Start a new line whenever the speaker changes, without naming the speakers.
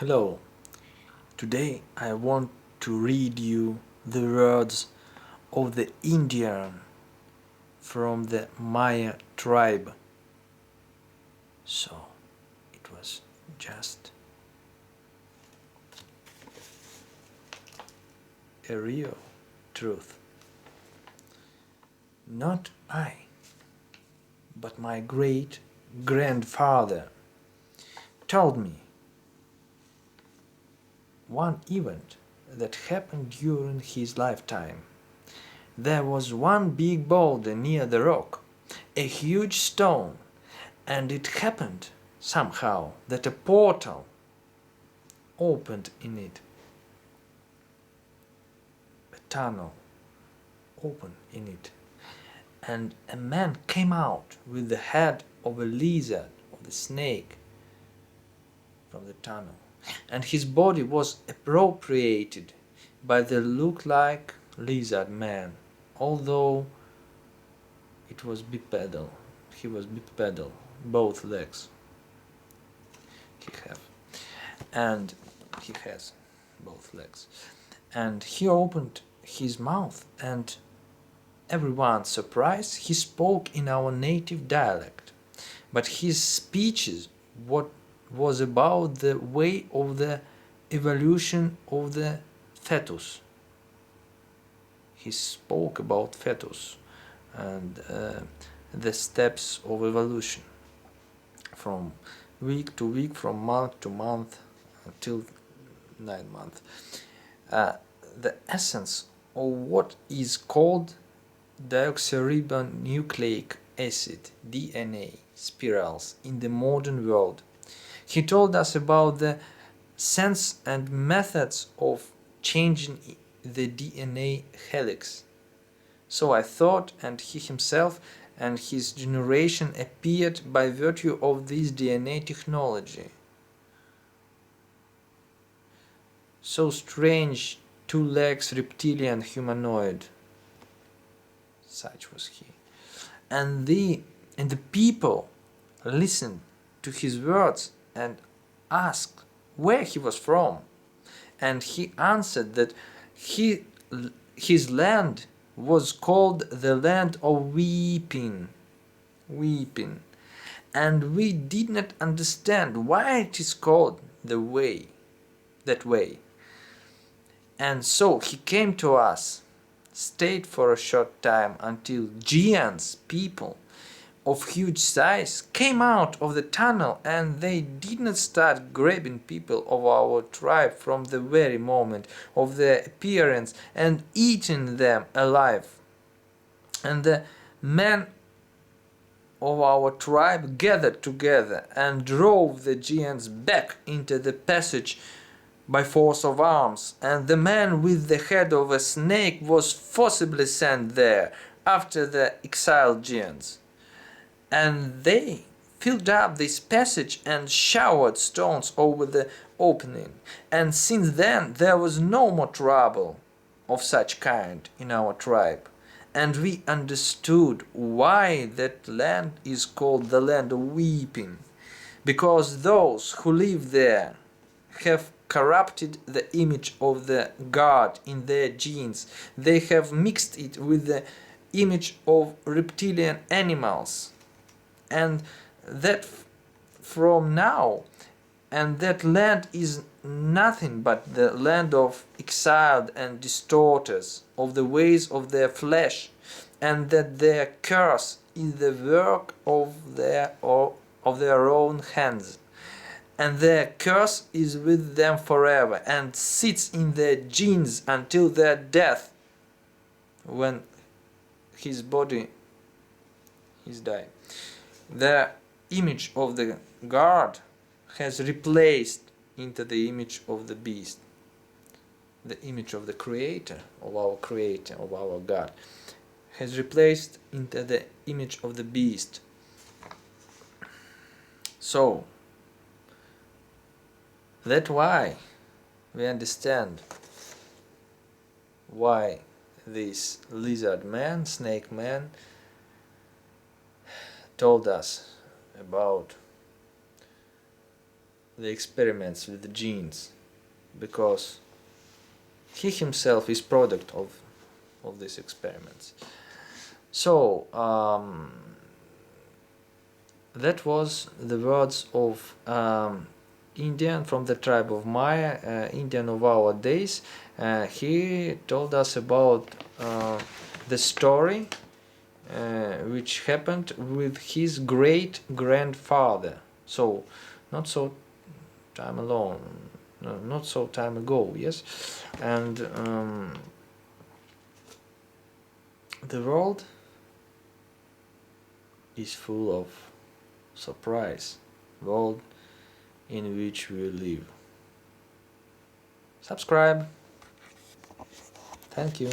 Hello, today I want to read you the words of the Indian from the Maya tribe. So it was just a real truth. Not I, but my great grandfather told me one event that happened during his lifetime. There was one big boulder near the rock, a huge stone, and it happened somehow that a portal opened in it. A tunnel opened in it, and a man came out with the head of a lizard or the snake from the tunnel, and his body was appropriated by the look-like lizard man, although it was bipedal. He was bipedal, both legs he have, and he has both legs. And he opened his mouth, and everyone surprised, he spoke in our native dialect, but his speeches was about the way of the evolution of the fetus. He spoke about fetus and the steps of evolution from week to week, from month to month, until 9 months. The essence of what is called deoxyribonucleic acid DNA spirals in the modern world. He told us about the sense and methods of changing the DNA helix. So I thought, and he himself and his generation appeared by virtue of this DNA technology. So strange, 2 legs reptilian humanoid. Such was he. And the people listened to his words and asked where he was from. And he answered that his land was called the land of weeping. And we did not understand why it is called that way. And so he came to us, stayed for a short time until giants, people of huge size, came out of the tunnel, and they did not start grabbing people of our tribe from the very moment of their appearance and eating them alive. And the men of our tribe gathered together and drove the giants back into the passage by force of arms, and the man with the head of a snake was forcibly sent there after the exiled giants. And they filled up this passage and showered stones over the opening. And since then there was no more trouble of such kind in our tribe. And we understood why that land is called the land of weeping, because those who live there have corrupted the image of the god in their genes. They have mixed it with the image of reptilian animals, and that from now, and that land is nothing but the land of exiled and distorters of the ways of their flesh, and that their curse is the work of their own hands, and their curse is with them forever and sits in their genes until their death, when his body is died. The image of the god has replaced into the image of the beast, the image of the creator, of our God, has replaced into the image of the beast. So that's why we understand why this lizard man, snake man, told us about the experiments with the genes, because he himself is product of these experiments. So that was the words of Indian from the tribe of Maya, Indian of our days. He told us about the story which happened with his great grandfather. So not so time alone, no, not so time ago, yes. And the world is full of surprise, world in which we live. Subscribe. Thank you.